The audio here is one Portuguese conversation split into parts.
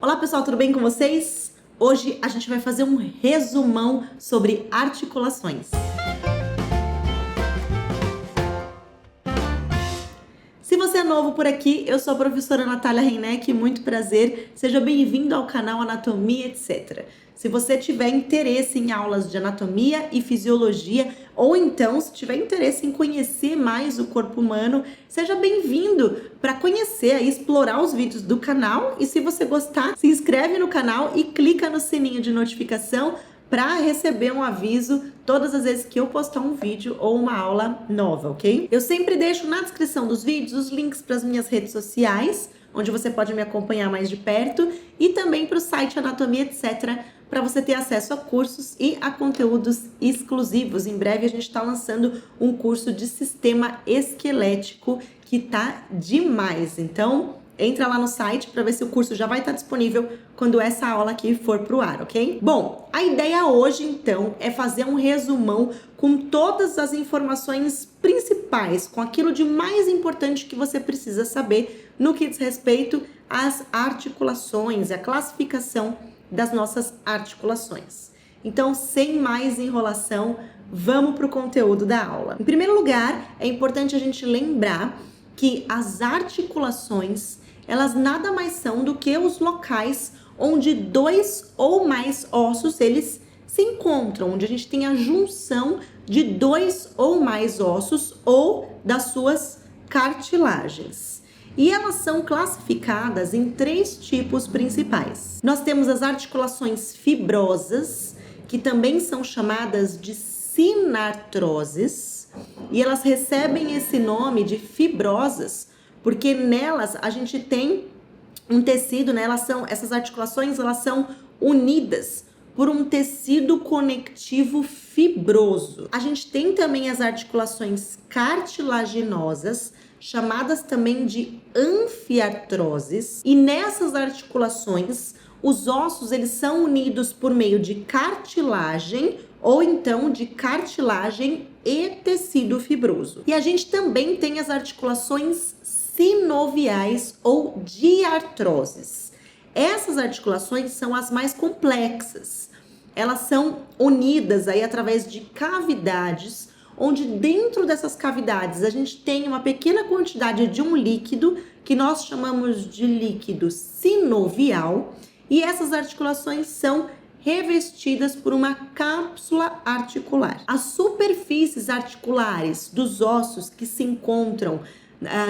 Olá pessoal, tudo bem com vocês? Hoje a gente vai fazer um resumão sobre articulações. Se você é novo por aqui, eu sou a professora Natália Reineck, muito prazer, seja bem-vindo ao canal Anatomia Etc. Se você tiver interesse em aulas de anatomia e fisiologia, ou então se tiver interesse em conhecer mais o corpo humano, seja bem-vindo para conhecer e explorar os vídeos do canal. E se você gostar, se inscreve no canal e clica no sininho de notificação para receber um aviso todas as vezes que eu postar um vídeo ou uma aula nova, ok? Eu sempre deixo na descrição dos vídeos os links para as minhas redes sociais, onde você pode me acompanhar mais de perto, e também para o site Anatomia Etc., para você ter acesso a cursos e a conteúdos exclusivos. Em breve a gente está lançando um curso de sistema esquelético que tá demais. Então, entra lá no site para ver se o curso já vai estar disponível quando essa aula aqui for pro ar, ok? Bom, a ideia hoje, então, é fazer um resumão com todas as informações principais, com aquilo de mais importante que você precisa saber no que diz respeito às articulações, a classificação das nossas articulações. Então, sem mais enrolação, vamos para o conteúdo da aula. Em primeiro lugar, é importante a gente lembrar que as articulações, elas nada mais são do que os locais onde dois ou mais ossos, eles se encontram, onde a gente tem a junção de dois ou mais ossos ou das suas cartilagens. E elas são classificadas em três tipos principais. Nós temos as articulações fibrosas, que também são chamadas de sinartroses, e elas recebem esse nome de fibrosas porque nelas a gente tem um tecido, né? Essas articulações, elas são unidas por um tecido conectivo fibroso. A gente tem também as articulações cartilaginosas, chamadas também de anfiartroses, e nessas articulações os ossos eles são unidos por meio de cartilagem ou então de cartilagem e tecido fibroso. E a gente também tem as articulações sinoviais ou diartroses. Essas articulações são as mais complexas. Elas são unidas aí através de cavidades, onde dentro dessas cavidades a gente tem uma pequena quantidade de um líquido que nós chamamos de líquido sinovial, e essas articulações são revestidas por uma cápsula articular. As superfícies articulares dos ossos que se encontram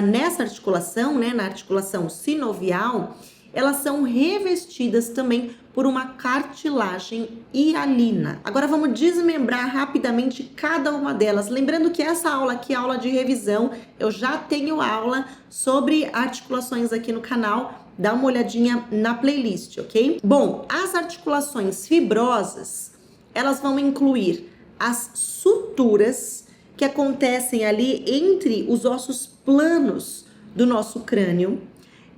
nessa articulação, né, na articulação sinovial, elas são revestidas também por uma cartilagem hialina. Agora vamos desmembrar rapidamente cada uma delas. Lembrando que essa aula aqui é aula de revisão, eu já tenho aula sobre articulações aqui no canal, dá uma olhadinha na playlist, ok? Bom, as articulações fibrosas, elas vão incluir as suturas que acontecem ali entre os ossos planos do nosso crânio.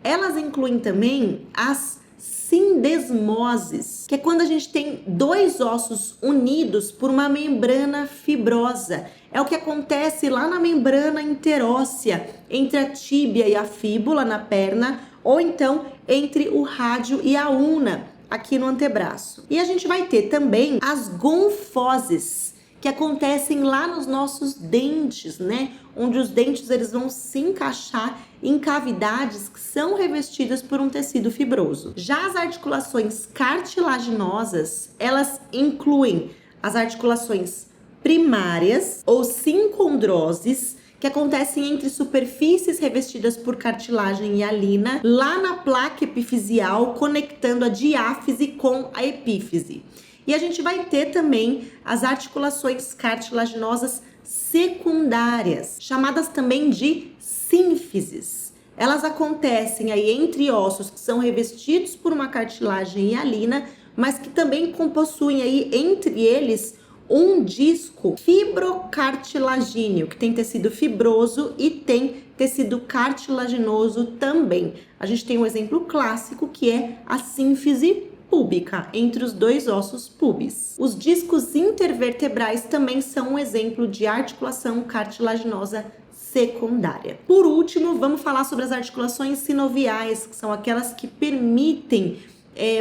Elas incluem também as sindesmoses, que é quando a gente tem dois ossos unidos por uma membrana fibrosa. É o que acontece lá na membrana interóssea, entre a tíbia e a fíbula na perna, ou então entre o rádio e a una, aqui no antebraço. E a gente vai ter também as gonfoses, que acontecem lá nos nossos dentes, né? Onde os dentes eles vão se encaixar em cavidades que são revestidas por um tecido fibroso. Já as articulações cartilaginosas, elas incluem as articulações primárias ou sincondroses, que acontecem entre superfícies revestidas por cartilagem hialina, lá na placa epifisial, conectando a diáfise com a epífise. E a gente vai ter também as articulações cartilaginosas secundárias, chamadas também de sínfises. Elas acontecem aí entre ossos que são revestidos por uma cartilagem hialina, mas que também possuem aí entre eles um disco fibrocartilagíneo, que tem tecido fibroso e tem tecido cartilaginoso também. A gente tem um exemplo clássico que é a sínfise púbica, entre os dois ossos pubis. Os discos intervertebrais também são um exemplo de articulação cartilaginosa secundária. Por último, vamos falar sobre as articulações sinoviais, que são aquelas que permitem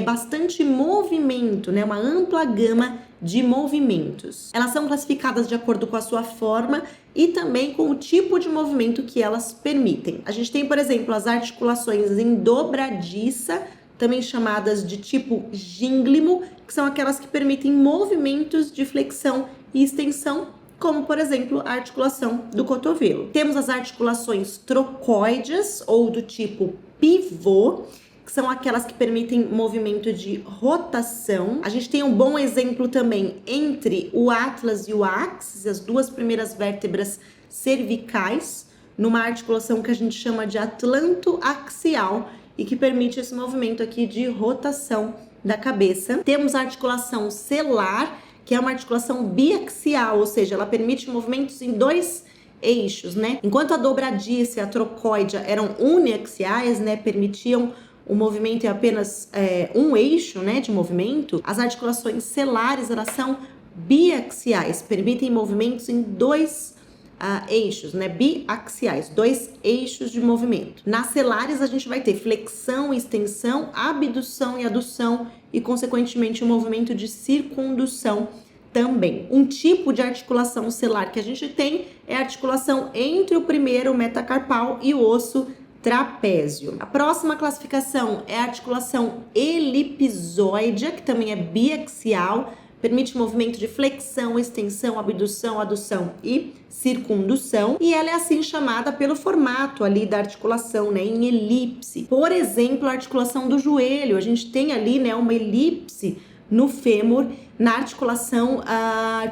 bastante movimento, né? Uma ampla gama de movimentos. Elas são classificadas de acordo com a sua forma e também com o tipo de movimento que elas permitem. A gente tem, por exemplo, as articulações em dobradiça, também chamadas de tipo gínglimo, que são aquelas que permitem movimentos de flexão e extensão, como, por exemplo, a articulação do cotovelo. Temos as articulações trocoides, ou do tipo pivô, que são aquelas que permitem movimento de rotação. A gente tem um bom exemplo também entre o atlas e o axis, as duas primeiras vértebras cervicais, numa articulação que a gente chama de atlanto-axial e que permite esse movimento aqui de rotação da cabeça. Temos a articulação celar, que é uma articulação biaxial, ou seja, ela permite movimentos em dois eixos, né? Enquanto a dobradiça e a trocoide eram uniaxiais, né, permitiam o movimento em apenas um eixo, né, de movimento, as articulações celares, elas são biaxiais, permitem movimentos em dois eixos, né, biaxiais, dois eixos de movimento. Nas celares a gente vai ter flexão, extensão, abdução e adução e, consequentemente, o movimento de circundução também. Um tipo de articulação celar que a gente tem é a articulação entre o primeiro metacarpal e o osso trapézio. A próxima classificação é a articulação elipsoide, que também é biaxial, permite movimento de flexão, extensão, abdução, adução e circundução, e ela é assim chamada pelo formato ali da articulação, né, em elipse. Por exemplo, a articulação do joelho, a gente tem ali, né, uma elipse no fêmur, na articulação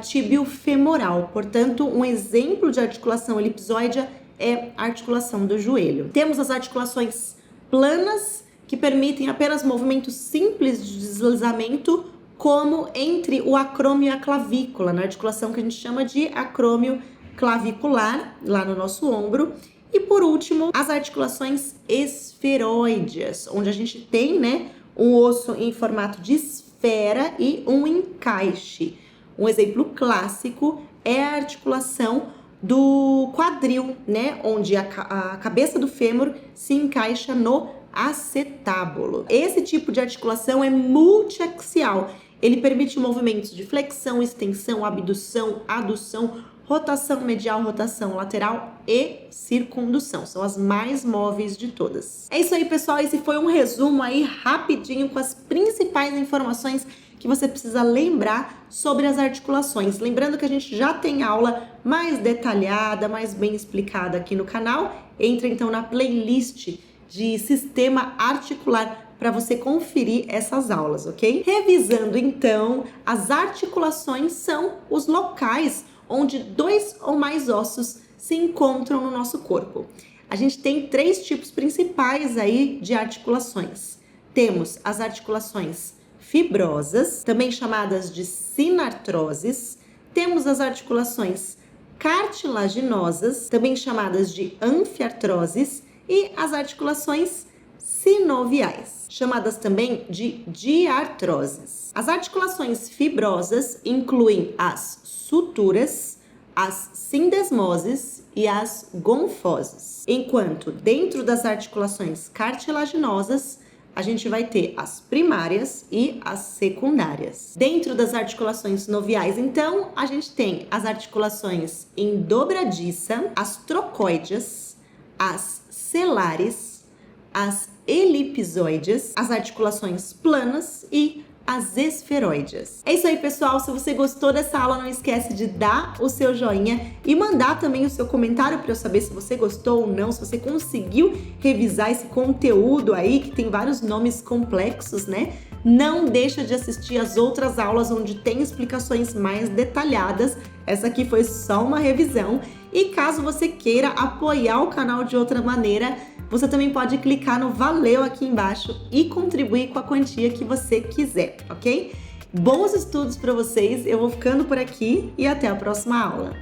tíbio-femoral. Portanto, um exemplo de articulação elipsoide é a articulação do joelho. Temos as articulações planas, que permitem apenas movimentos simples de deslizamento, como entre o acrômio e a clavícula, na articulação que a gente chama de acrômio clavicular, lá no nosso ombro. E por último, as articulações esferoides, onde a gente tem, né, um osso em formato de esfera e um encaixe. Um exemplo clássico é a articulação do quadril, né, onde a cabeça do fêmur se encaixa no acetábulo. Esse tipo de articulação é multiaxial. Ele permite movimentos de flexão, extensão, abdução, adução, rotação medial, rotação lateral e circundução. São as mais móveis de todas. É isso aí, pessoal. Esse foi um resumo aí rapidinho com as principais informações que você precisa lembrar sobre as articulações. Lembrando que a gente já tem aula mais detalhada, mais bem explicada aqui no canal. Entra então na playlist de sistema articular para você conferir essas aulas, ok? Revisando então, as articulações são os locais onde dois ou mais ossos se encontram no nosso corpo. A gente tem três tipos principais aí de articulações. Temos as articulações fibrosas, também chamadas de sinartroses. Temos as articulações cartilaginosas, também chamadas de anfiartroses, e as articulações sinoviais, chamadas também de diartroses. As articulações fibrosas incluem as suturas, as sindesmoses e as gonfoses. Enquanto dentro das articulações cartilaginosas, a gente vai ter as primárias e as secundárias. Dentro das articulações sinoviais, então, a gente tem as articulações em dobradiça, as trocoides, as celares, as elipsoides, as articulações planas e as esferoides. É isso aí, pessoal. Se você gostou dessa aula, não esquece de dar o seu joinha e mandar também o seu comentário para eu saber se você gostou ou não, se você conseguiu revisar esse conteúdo aí, que tem vários nomes complexos, né? Não deixa de assistir as outras aulas onde tem explicações mais detalhadas. Essa aqui foi só uma revisão. E caso você queira apoiar o canal de outra maneira, você também pode clicar no Valeu aqui embaixo e contribuir com a quantia que você quiser, ok? Bons estudos para vocês, eu vou ficando por aqui e até a próxima aula.